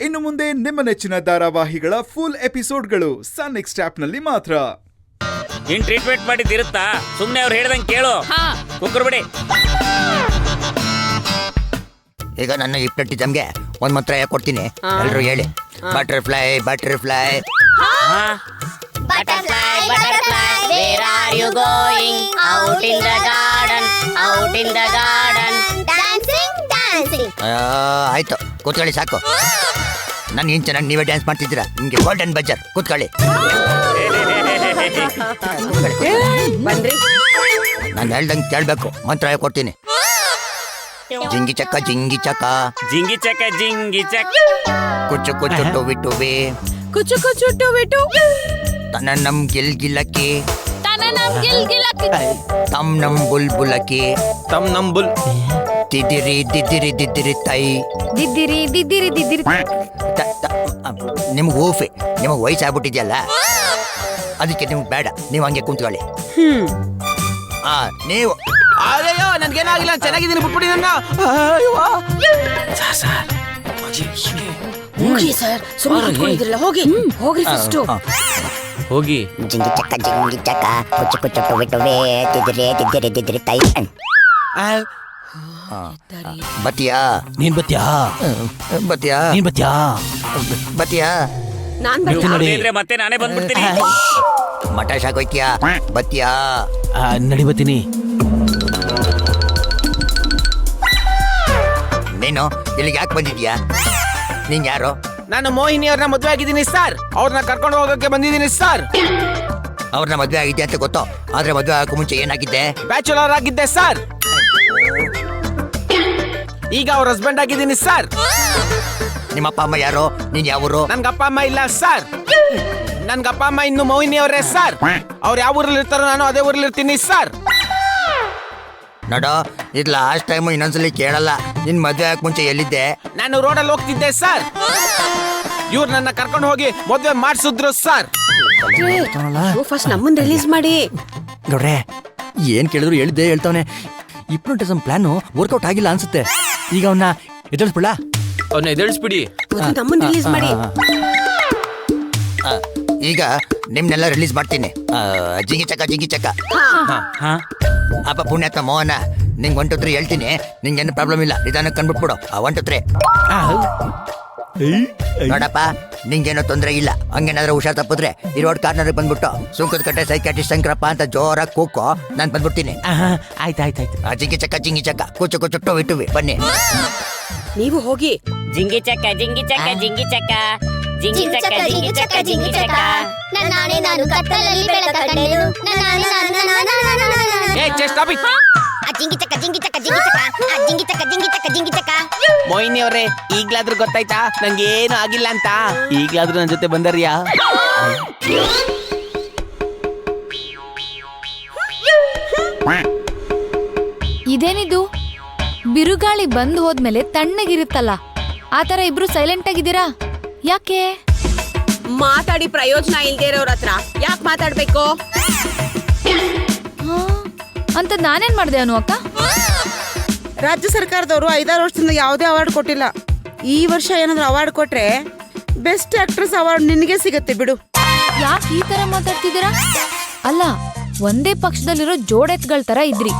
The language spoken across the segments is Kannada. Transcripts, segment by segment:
ಇನ್ನು ಮುಂದೆ ನಿಮ್ಮ ನೆಚ್ಚಿನ ಧಾರಾವಾಹಿಗಳ ಫುಲ್ ಎಪಿಸೋಡ್ಗಳು ಸನ್ ನೆಕ್ಸ್ಟ್ ಆಪ್ನಲ್ಲಿ ಮಾತ್ರ. ನೀನ್ ಟ್ರೀಟ್ಮೆಂಟ್ ಮಾಡಿದ್ದಿರುತ್ತಾ? ಸುಮ್ನೆ ಅವ್ರು ಹೇಳ್ದಂಗೆ ಕೇಳು. ಕುಕ್ಕರ್ ಬಿಡಿ. ಈಗ ನನ್ನ ಹಿಪ್ನೋಟಿಸಮ್ಗೆ ಒಂದ್ ಮಂತ್ರ ಕೊಡ್ತೀನಿ, ಎಲ್ರು ಹೇಳಿ. Butterfly butterfly Butterfly, butterfly, where are you going? Out in the garden, out in the garden. Dancing, dancing. ಆಯ್ತು, ಕೂತ್ಕೊಳ್ಳಿ ಸಾಕು. ನಾನು ಏನ್ ಚೆನ್ನಾಗಿ ನೀವೇ ಡ್ಯಾನ್ಸ್ ಮಾಡ್ತಿದ್ದೀರಾ. ನಿಮ್ಗೆ ಗೋಲ್ಡನ್ ಬಜರ್, ಕೂತ್ಕೊಳ್ಳಿ. ಬನ್ರಿ, ನಾನು ಹೇಳ್ದಂಗೆ ಕೇಳ್ಬೇಕು. ಮಂತ್ರ ಕೊಡ್ತೀನಿ. ಜಿಂಗಿ ಚಕ್ಕ ಜಿಂಗಿ ಚಕ್ಕ ಜಿಂಗಿ ಚಕ್ಕ ಜಿಂಗಿ ಚಕ್, ಕುಚ್ಚು ಕುಚ್ಚು ಟುವಿ ಟುವಿ, ಕುಚು ಕುಚು ಟುವಿ ಟು, ತನ ನಮ್ ಗಿಲ್ ಗಿಲಕ್ಕಿ, ತನ ನಮ್ ಗಿಲ್ ಗಿಲಕ್ಕಿ, ತಮ್ ನಮ್ ಬುಲ್ ಬುಲಕ್ಕಿ, ತಮ್ ನಮ್ ಬುಲ್, ದಿದಿರಿ ದಿದಿರಿ ದಿದಿರಿ ತೈ, ದಿದ್ದಿರಿ ದಿದ್ದಿರಿ ದಿದ್ದಿರಿ. ನಿಮ್ಗೆ ಓಫೆ, ನಿಮಗೆ ವಯಸ್ಸಾಗ್ಬಿಟ್ಟಿದ್ಯಲ್ಲ, ಅದಕ್ಕೆ ನಿಮ್ಗೆ ಬೇಡ. ನೀವು ಹಂಗೆ ಕುಂತ್ಕೊಳ್ಳಿ. ನೀವು ಅಯ್ಯೋ ನನ್ಗೇನಾಗಿಲ್ಲ, ಚೆನ್ನಾಗಿದ್ದೀನಿ, ಬಿಟ್ಬಿಡಿ ನನ್ನ. ಹೋಗಿ ಸರ್, ಸುಮ್ಮನೆ ಕೂತ್ಕೊಂಡಿದ್ರಲ್ಲ, ಹೋಗಿ ಹೋಗ್ರಿ ಫಸ್ಟ್. ಹೋಗಿ. ಜಿಂಗಿ ಚಕ್ಕ ಕುಚ್ಚು ಕುಚ್ಚು ಟುವಿ ಟುವಿ, ದಿದಿರಿ ದಿದಿರಿ ದಿದಿರಿ ತೈ. ಬತ್ತಿಯಾ ನೀನ್ ಬತ್ತೀಯಾ? ಬತ್ತಿಯಾ ನೀನ್ ಬತ್ತೀಯಾ? ಬತ್ತಿಯಾ ನಾನ್ ಇದ್ರೆ ಮತ್ತೆ ನಾನೇ ಬಂದ್ಬಿಡ್ತೀನಿ. ಮಠ ಶಾಕೋಯ್ತಿಯಾ? ಬತ್ತಿಯಾ? ನಡಿ ಬತ್ತೀನಿ. ನೀನು ಇಲ್ಲಿಗೆ ಯಾಕೆ ಬಂದಿದ್ಯಾ? ನೀನ್ ಯಾರು? ನಾನು ಮೋಹಿನಿ ಅವ್ರನ್ನ ಮದ್ವೆ ಆಗಿದ್ದೀನಿ ಸರ್. ಅವ್ರನ್ನ ಕರ್ಕೊಂಡು ಹೋಗಕ್ಕೆ ಬಂದಿದ್ದೀನಿ ಸರ್. ಅವ್ರನ್ನ ಮದ್ವೆ ಆಗಿದ್ದೆ ಅಂತ ಗೊತ್ತು, ಆದ್ರೆ ಮದ್ವೆ ಆಗಕ್ಕೆ ಮುಂಚೆ ಏನಾಗಿದ್ದೆ? ಬ್ಯಾಚುಲರ್ ಆಗಿದ್ದೆ ಸರ್. ಈಗ ಅವ್ರ ಹಸ್ಬೆಂಡ್ ಆಗಿದ್ದೀನಿ ಸರ್. ನಿಮ್ಮ ಅಪ್ಪ ಅಮ್ಮ ಯಾರು? ನೀನ್ ಯಾವೂರು? ನನ್ಗ ಅಪ್ಪ ಅಮ್ಮ ಇಲ್ಲ ಸರ್. ನನ್ಗ ಅಪ್ಪ ಅಮ್ಮ ಇನ್ನು ಮೋಹಿನಿ ಅವರೇ ಸರ್. ಅವ್ರು ಯಾವ ಊರಲ್ಲಿ ಇರ್ತಾರೋ ನಾನು ಅದೇ ಊರಲ್ಲಿ ಇರ್ತೀನಿ ಸರ್. ನೋಡೋ, ಇದು ಲಾಸ್ಟ್ ಟೈಮು, ಇನ್ನೊಂದ್ಸಲಿ ಕೇಳಲ್ಲ. ನಿನ್ ಮದ್ವೆ ಆಗಕ್ಕೆ ಮುಂಚೆ ಎಲ್ಲಿದ್ದೆ? ನಾನು ರೋಡಲ್ಲಿ ಹೋಗ್ತಿದ್ದೆ ಸರ್. ಇವ್ರು ನನ್ನ ಕರ್ಕೊಂಡು ಹೋಗಿ ಮದ್ವೆ ಮಾಡಿಸಿದ್ರು ಸರ್. ಫಸ್ಟ್ ನಮ್ಮನ್ನ ರಿಲೀಸ್ ಮಾಡಿ. ನೋಡ್ರೆ, ಏನ್ ಕೇಳಿದ್ರು ಹೇಳಿದ್ದೆ ಹೇಳ್ತಾವನೆ. ಹಿಪ್ನೋಟಿಸಮ್ ಪ್ಲಾನು ವರ್ಕೌಟ್ ಆಗಿಲ್ಲ ಅನ್ಸುತ್ತೆ. ಈಗ ಅವನ್ನ ಎದುರಿಸ್ಬಿಡ. ಅವನ್ನ ಎದುರಿಸ್ಬಿಡಿ. ನಮ್ಮನ್ನ ರಿಲೀಸ್ ಮಾಡಿ. ಈಗ ನಿಮ್ನೆಲ್ಲ ರಿಲೀಸ್ ಮಾಡ್ತೀನಿ. ಜಿಂಗಿ ಚಕ್ಕ ಜಿಂಗಿ ಚಕ್ಕ. ಅಪ್ಪ ಪುಣ್ಯಾತ್ಮ ಮೋಹನ, ನಿಂಗೆ 1 2 3 ಹೇಳ್ತೀನಿ. ನಿಂಗೇನು ಪ್ರಾಬ್ಲಮ್ ಇಲ್ಲ, ನಿಧಾನಕ್ಕೆ ಕಂಡ್ಬಿಟ್ಬಿಡು. 1 2 3. ನೋಡಪ್ಪ, ನಿಂಗೇನೋ ತೊಂದರೆ ಇಲ್ಲ. ಹಂಗೇನಾದ್ರೂ ಹುಷಾರ್ ತಪ್ಪಿದ್ರೆ ಈ ರೋಡ್ ಕಾರ್ನರ್ ಬಂದ್ಬಿಟ್ಟು ಸುಂಕದ ಕಟ್ಟೆ ಸೈಕಾಟಿಸ್ಟ್ ಶಂಕರಪ್ಪ ಅಂತ ಜೋರಾಗಿ ಕೂಕೋ, ನಾನು ಬಂದ್ಬಿಡ್ತೀನಿ. ಆಯ್ತಾಯ್ತಾಯ್ತು. ಜಿಂಗಿ ಚಕ್ಕ ಜಿಂಗಿ ಚಕ್ಕ ಕುಚ್ಚು ಕುಚ್ಚು ಟುವಿ ಟುವಿ, ಬನ್ನಿ. ನೀವು ಹೋಗಿ. ಜಿಂಗಿ ಚಕ್ಕ ಜಿಂಗಿ ಚಕ್ಕ ಜಿಂಗಿ ಚಕ್ಕ ಜಿಂಗಿ ಚಕ್ಕ ಜಿಂಗಿ ಚಕ್ಕ ಜಿಂಗಿ ಚಕ್ಕ. ನನ್ನಾನೆ ನಾನು ಕತ್ತಲಲ್ಲಿ ಬೆಳಕ ಕಂಡೆನು. ನನ್ನಾನೆ ನಾನು. ಏ ಚೆಸ್ಟ್ ಸ್ಟಾಪ್ ಇಟ್. ಜಿಂಗಿ ಚಕ್ಕ ಜಿಂಗಿ ಚಕ್ಕ ಜಿಂಗಿ ಚಕ್ಕ ಜಿಂಗಿ ಚಕ್ಕ ಜಿಂಗಿ ಚಕ್ಕ ಜಿಂಗಿ ಚಕ್ಕ. ಮೋಹಿನಿ ಅವರೇ, ಈಗ್ಲಾದ್ರೂ ಗೊತ್ತಾಯ್ತಾ ನಂಗೇನು ಆಗಿಲ್ಲ ಅಂತ? ಈಗ್ಲಾದ್ರೂ ನನ್ನ ಜೊತೆ ಬಂದರ್ಯಾ? ಇದೇನಿದು? ಬಿರುಗಾಳಿ ಬಂದು ಹೋದ್ಮೇಲೆ ತಣ್ಣಗಿರುತ್ತಲ್ಲ, ಆತರ ಇಬ್ರು ಸೈಲೆಂಟ್ ಆಗಿದ್ದೀರಾ ಯಾಕೆ? ಮಾತಾಡಿ ಪ್ರಯೋಜನ ಇಲ್ದೇ ಇರೋರ ಹತ್ರ ಯಾಕೆ ಮಾತಾಡ್ಬೇಕು ಅಂತ ನಾನೇನ್ ಮಾಡ್ದೆ ಅನು ಅಕ್ಕ? ರಾಜ್ಯ ಸರ್ಕಾರದವರು 5-6 ವರ್ಷದಿಂದ ಯಾವುದೇ ಅವಾರ್ಡ್ ಕೊಟ್ಟಿಲ್ಲ. ಈ ವರ್ಷ ಏನಾದ್ರೂ ಅವಾರ್ಡ್ ಕೊಟ್ರೆ ಬೆಸ್ಟ್ ಆಕ್ಟ್ರೆಸ್ ಅವಾರ್ಡ್ ನಿನಗೆ ಸಿಗತ್ತೆ ಬಿಡು. ಯಾಕೆ ಈ ತರ ಮಾತಾಡ್ತಿದ್ದೀರಾ? ಅಲ್ಲ, ಒಂದೇ ಪಕ್ಷದಲ್ಲಿರೋ ಜೋಡೆತ್ಗಳ ತರ ಇದ್ರಿ,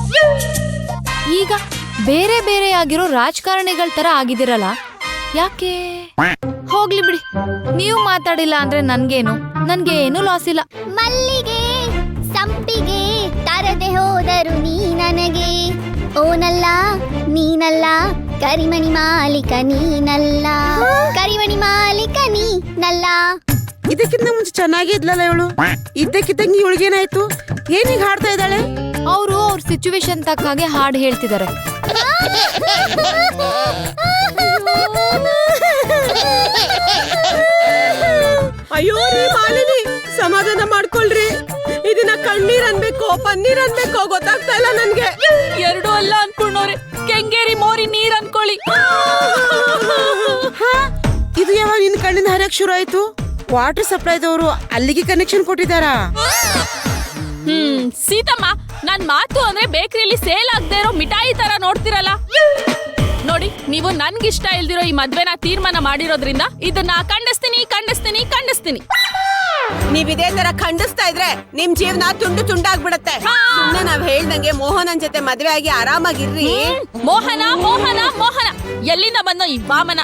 ಈಗ ಬೇರೆ ಬೇರೆ ಆಗಿರೋ ರಾಜಕಾರಣಿಗಳ ತರ ಆಗಿದಿರಲ್ಲ, ಯಾಕೆ? ಹೋಗ್ಲಿ ಬಿಡಿ, ನೀವು ಮಾತಾಡಿಲ್ಲ ಅಂದ್ರೆ ನನ್ಗೇನು ಲಾಸ್ ಇಲ್ಲ. ಮಲ್ಲಿಗೆ ಸಂಪಿಗೆ ತರದೆ ಹೋದರು ನೀ ನನಗೆ. ಓನಲ್ಲ ನೀನಲ್ಲ, ಕರಿಮಣಿ ಮಾಲೀಕ ನೀನಲ್ಲ, ಕರಿಮಣಿ ಮಾಲೀಕ ನೀನಲ್ಲ. ಇದಕ್ಕಿಂತ ಮುಂಚೆ ಚೆನ್ನಾಗಿ ಇದ್ಲಲ್ಲ ಇವಳು. ಇದ್ದಕ್ಕಿದ್ದಂಗೆ ಇವಳಿಗೇನಾಯ್ತು? ಏನೀಗ ಹಾಡ್ತಾ ಇದ್ದಾಳೆ? ಅವರು ಅವ್ರ ಸಿಚುವೇಶನ್ ತಕ್ಕ ಹಾಗೆ ಹಾಡು ಹೇಳ್ತಿದ್ದಾರೆ. ಅಯ್ಯೋ ರೀ ಮಾಲಿನಿ, ಸಮಾಧಾನ ಮಾಡ್ಕೊಳ್ರಿ. ಇದನ್ನ ಕಣ್ಣೀರ್ ಅನ್ಬೇಕೋ ಪನ್ನೀರ್ ಅನ್ಬೇಕೋ ಗೊತ್ತಾಗ್ತಾ ಇಲ್ಲ ನನ್ಗೆ. ಎರಡು ಅಲ್ಲ ಅನ್ಕೊಂಡವ್ರೆ, ಕೆಂಗೇರಿ ಮೋರಿ ನೀರ್ ಅನ್ಕೊಳ್ಳಿ. ಇದು ಯಾವಾಗ ನಿನ್ ಕಣ್ಣಿಂದ ಹರಿಯಕ್ ಶುರು ಆಯ್ತು? ವಾಟರ್ ಸಪ್ಲೈದವರು ಅಲ್ಲಿಗೆ ಕನೆಕ್ಷನ್ ಕೊಟ್ಟಿದ್ದಾರಾ? ಸೀತಮ್ಮ, ನನ್ ಮಾತು ಅಂದ್ರೆ ಬೇಕರಿಯಲ್ಲಿ ಸೇಲ್ ಆಗದೆ ಇರೋ ಮಿಠಾಯಿ ತರ ನೋಡ್ತಿರಲ್ಲ. ನೋಡಿ, ನೀವು ನನ್ಗಿಷ್ಟ ಇಲ್ದಿರೋ ಈ ಮದ್ವೆನ ತೀರ್ಮಾನ ಮಾಡಿರೋದ್ರಿಂದ ಇದನ್ನ ಖಂಡಿಸ್ತೀನಿ. ನೀವ್ ಇದೇ ತರ ಖಂಡಿಸ್ತಾ ಇದ್ರೆ ನಿಮ್ ಜೀವನ ತುಂಡು ತುಂಡಾಗ್ಬಿಡತ್ತೆ. ಸುಮ್ನೆ ನಾವ್ ಹೇಳ್ದಂಗೆ ಮೋಹನನ್ ಜೊತೆ ಮದ್ವೆ ಆಗಿ ಆರಾಮಾಗಿರ್ರಿ. ಮೋಹನ ಎಲ್ಲಿಂದ ಬಂದೋ ಈ ವಾಮನ?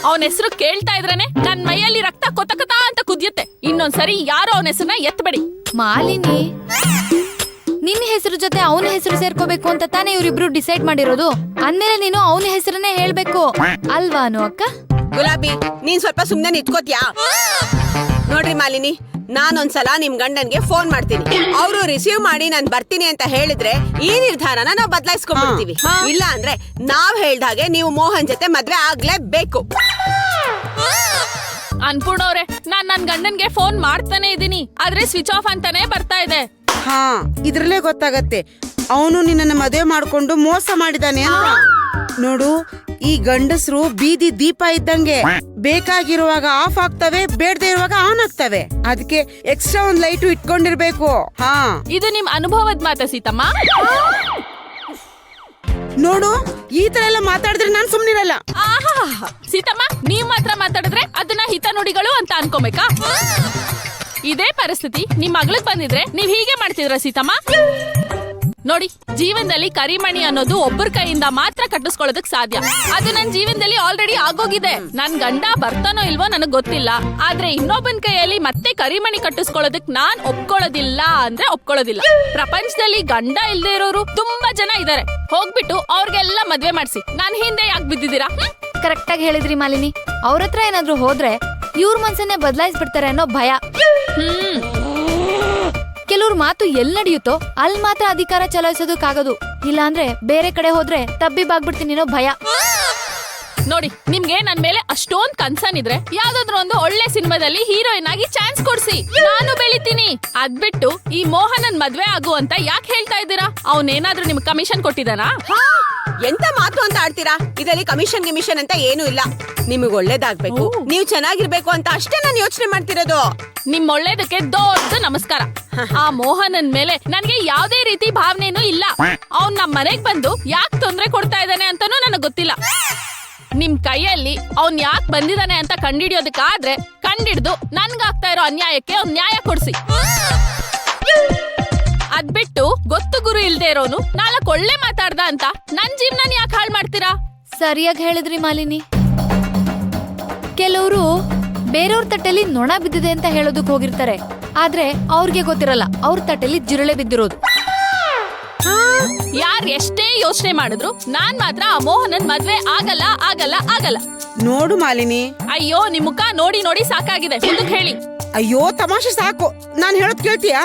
ಅವನ ಹೆಸರು ಕೇಳ್ತಾ ಇದ್ರೇನೆ ನನ್ ಮೈಯಲ್ಲಿ ರಕ್ತ ಕೊತ ಅಂತ ಕುದಿಯುತ್ತೆ. ಇನ್ನೊಂದ್ಸರಿ ಯಾರೋ ಅವನ ಹೆಸರನ್ನ ಎತ್ತಬೇಡಿ. ಮಾಲಿನಿ, ನಿನ್ನ ಹೆಸರು ಜೊತೆ ಅವನ ಹೆಸರು ಸೇರ್ಕೋಬೇಕು ಅಂತ ತಾನೇ ಇವ್ರಿಬ್ರು ಡಿಸೈಡ್ ಮಾಡಿರೋದು. ಅಂದ್ಮೇಲೆ ನೀನು ಅವನ ಹೆಸರನ್ನೇ ಹೇಳ್ಬೇಕು ಅಲ್ವಾನು ಅಕ್ಕ? ಗುಲಾಬಿ, ನೀನ್ ಸ್ವಲ್ಪ ಸುಮ್ನೆ ನಿಂತ್ಕೋತ್ಯಾ? ನೋಡ್ರಿ ಮಾಲಿನಿ, ನಾನೊಂದ್ಸಲ ನಿಮ್ ಗಂಡನ್ಗೆ ಫೋನ್ ಮಾಡ್ತೀನಿ. ಅವರು ರಿಸೀವ್ ಮಾಡಿ ನಾನ್ ಬರ್ತೀನಿ ಅಂತ ಹೇಳಿದ್ರೆ ಈ ನಿರ್ಧಾರನ ನಾವ್ ಬದಲಾಯಿಸ್ಕೊಂಡ್ಬಿಡ್ತೀವಿ. ಇಲ್ಲ ಅಂದ್ರೆ ನಾವ್ ಹೇಳ್ದಾಗೆ ನೀವು ಮೋಹನ್ ಜೊತೆ ಮದ್ವೆ ಆಗ್ಲೇಬೇಕು. ಅನ್ಪೂರ್ಣ ಅವ್ರೆ, ನಾನ್ ನನ್ ಗಂಡನ್ಗೆ ಫೋನ್ ಮಾಡ್ತಾನೆ ಇದೀನಿ, ಆದ್ರೆ ಸ್ವಿಚ್ ಆಫ್ ಅಂತಾನೆ ಬರ್ತಾ ಇದೆ. ಹಾ, ಇದ್ರಲ್ಲೇ ಗೊತ್ತಾಗತ್ತೆ ಅವನು ನಿನ್ನನ್ನ ಮದುವೆ ಮಾಡ್ಕೊಂಡು ಮೋಸ ಮಾಡಿದಾನೆ ಅಂತ. ನೋಡು, ಈ ಗಂಡಸರು ಬೀದಿ ದೀಪ ಇದ್ದಂಗೆ, ಬೇಕಾಗಿರುವಾಗ ಆಫ್ ಆಗ್ತವೆ, ಬೇಡದೆ ಇರುವಾಗ ಆನ್ ಆಗ್ತವೆ. ಅದಕ್ಕೆ ಎಕ್ಸ್ಟ್ರಾ ಒಂದ್ ಲೈಟು ಇಟ್ಕೊಂಡಿರ್ಬೇಕು. ಹಾ, ಇದು ನಿಮ್ ಅನುಭವದ ಮಾತ ಸೀತಮ್ಮ. ನೋಡು, ಈ ತರ ಎಲ್ಲ ಮಾತಾಡಿದ್ರೆ ನಾನ್ ಸುಮ್ನಿರಲ್ಲ. ಆಹಾ, ಸೀತಮ್ಮ, ನೀವ್ ಮಾತ್ರ ಮಾತಾಡಿದ್ರೆ ಅದನ್ನ ಹಿತ ನುಡಿಗಳು ಅಂತ ಅನ್ಕೋಬೇಕಾ? ಇದೇ ಪರಿಸ್ಥಿತಿ ನಿಮ್ ಮಗಳಿಗೆ ಬಂದಿದ್ರೆ ನೀವ್ ಹೀಗೆ ಮಾಡ್ತಿದ್ರ ಸೀತಮ್ಮ? ನೋಡಿ, ಜೀವನದಲ್ಲಿ ಕರಿಮಣಿ ಅನ್ನೋದು ಒಬ್ಬರ ಕೈಯಿಂದ ಮಾತ್ರ ಕಟ್ಟಿಸ್ಕೊಳ್ಳೋದಕ್ ಸಾಧ್ಯ. ಅದು ನನ್ ಜೀವನದಲ್ಲಿ ಆಲ್ರೆಡಿ ಆಗೋಗಿದೆ. ನನ್ ಗಂಡ ಬರ್ತಾನೋ ಇಲ್ವೋ ನನಗ್ ಗೊತ್ತಿಲ್ಲ, ಆದ್ರೆ ಇನ್ನೊಬ್ಬನ ಕೈಯಲ್ಲಿ ಮತ್ತೆ ಕರಿಮಣಿ ಕಟ್ಟಿಸ್ಕೊಳ್ಳೋದಕ್ ನಾನ್ ಒಪ್ಕೊಳ್ಳೋದಿಲ್ಲ ಅಂದ್ರೆ ಒಪ್ಕೊಳ್ಳೋದಿಲ್ಲ. ಪ್ರಪಂಚದಲ್ಲಿ ಗಂಡ ಇಲ್ದೇ ಇರೋರು ತುಂಬಾ ಜನ ಇದಾರೆ. ಹೋಗ್ಬಿಟ್ಟು ಅವ್ರಿಗೆಲ್ಲ ಮದ್ವೆ ಮಾಡ್ಸಿ. ನಾನ್ ಹಿಂದೆ ಯಾಕೆ ಬಿದ್ದಿದ್ದೀರಾ? ಕರೆಕ್ಟ್ ಆಗಿ ಹೇಳಿದ್ರಿ ಮಾಲಿನಿ. ಅವ್ರ ಹತ್ರ ಏನಾದ್ರೂ ಹೋದ್ರೆ ಇವ್ರ ಮನ್ಸನ್ನೇ ಬದಲಾಯಿಸ್ಬಿಡ್ತಾರೆ ಅನ್ನೋ ಭಯ. ಕೆಲವ್ರ ಮಾತು ಎಲ್ ನಡೆಯುತ್ತೋ ಅಲ್ಲಿ ಮಾತ್ರ ಅಧಿಕಾರ ಚಲಾಯಿಸೋದಕ್ಕಾಗೋದು. ಇಲ್ಲಾಂದ್ರೆ ಬೇರೆ ಕಡೆ ಹೋದ್ರೆ ತಬ್ಬಿಬಾಗ್ಬಿಡ್ತೀನಿ ಅನ್ನೋ ಭಯ. ನೋಡಿ, ನಿಮ್ಗೆ ನನ್ ಮೇಲೆ ಅಷ್ಟೊಂದ್ ಕನ್ಸರ್ನ್ ಇದ್ರೆ ಯಾವ್ದಾದ್ರು ಒಂದು ಒಳ್ಳೆ ಸಿನಿಮಾದಲ್ಲಿ ಹೀರೋಯಿನ್ ಆಗಿ ಚಾನ್ಸ್ ಕೊಡ್ಸಿ, ನಾನು ಬೆಳಿತೀನಿ. ಅದ್ಬಿಟ್ಟು ಈ ಮೋಹನನ್ ಮದ್ವೆ ಆಗು ಅಂತ ಯಾಕೆ ಹೇಳ್ತಾ ಇದ್ದೀರಾ? ಅವನೇನಾದ್ರೂ ನಿಮ್ಗೆ ಕಮಿಷನ್ ಕೊಟ್ಟಿದಾನಾ? ಎಂತ ಮಾತು ಅಂತ ಆಡ್ತೀರಾ? ಇದರಲ್ಲಿ ಕಮಿಷನ್ ಅಂತ ಏನು ಇಲ್ಲ. ನಿಮಗ್ ಒಳ್ಳೇದಾಗ್ಬೇಕು, ನೀವ್ ಚೆನ್ನಾಗಿರ್ಬೇಕು ಅಂತ ಅಷ್ಟೇ ನಾನು ಯೋಚನೆ ಮಾಡ್ತಿರೋದು. ನಿಮ್ ಒಳ್ಳೇದಕ್ಕೆ ದೊಡ್ಡ ನಮಸ್ಕಾರ. ಆ ಮೋಹನನ್ ಮೇಲೆ ನನ್ಗೆ ಯಾವ್ದೇ ರೀತಿ ಭಾವನೆನೂ ಇಲ್ಲ. ಅವ್ನ್ ನಮ್ ಮನೆಗ್ ಬಂದು ಯಾಕೆ ತೊಂದ್ರೆ ಕೊಡ್ತಾ ಇದ್ದಾನೆ ಅಂತಾನೂ ನನಗ್ ಗೊತ್ತಿಲ್ಲ. ನಿಮ್ ಕೈಯಲ್ಲಿ ಅವ್ನ್ ಯಾಕೆ ಬಂದಿದ್ದಾನೆ ಅಂತ ಕಂಡಿಡಿಯೋದಕ್ಕಾದ್ರೆ ಕಂಡಿಡ್ದು ನನ್ಗಾಗ್ತಾ ಇರೋ ಅನ್ಯಾಯಕ್ಕೆ ಅವ್ನ್ ನ್ಯಾಯ ಕೊಡ್ಸಿ. ಅದ್ಬಿಟ್ಟು ಗೊತ್ತು ಗುರು ಇಲ್ದೇ ಇರೋನು 4 ಒಳ್ಳೆ ಮಾತಾಡ್ದ ಅಂತ ನನ್ ಜೀವನ ಯಾಕೆ ಹಾಳು ಮಾಡ್ತೀರಾ? ಸರಿಯಾಗಿ ಹೇಳಿದ್ರಿ ಮಾಲಿನಿ. ಕೆಲವರು ಬೇರೆಯವ್ರ ತಟ್ಟೆಲಿ ನೊಣ ಬಿದ್ದಿದೆ ಅಂತ ಹೇಳೋದಕ್ ಹೋಗಿರ್ತಾರೆ, ಆದ್ರೆ ಅವ್ರಿಗೆ ಗೊತ್ತಿರಲ್ಲ ಅವ್ರ ತಟ್ಟೆಲಿ ಜಿರಳೆ ಬಿದ್ದಿರೋದು. ಯಾರ್ ಎಷ್ಟೇ ಯೋಚನೆ ಮಾಡಿದ್ರು ನಾನ್ ಮಾತ್ರ ಆ ಮೋಹನನ್ ಮದ್ವೆ ಆಗಲ್ಲ. ನೋಡು ಮಾಲಿನಿ, ಅಯ್ಯೋ, ನಿಮ್ ಮುಖ ನೋಡಿ ನೋಡಿ ಸಾಕಾಗಿದೆ. ಮುಂದಕ್ಕೆ ಹೇಳಿ. ಅಯ್ಯೋ ತಮಾಷೆ ಸಾಕು, ನಾನ್ ಹೇಳೋದ್ ಕೇಳ್ತೀಯಾ?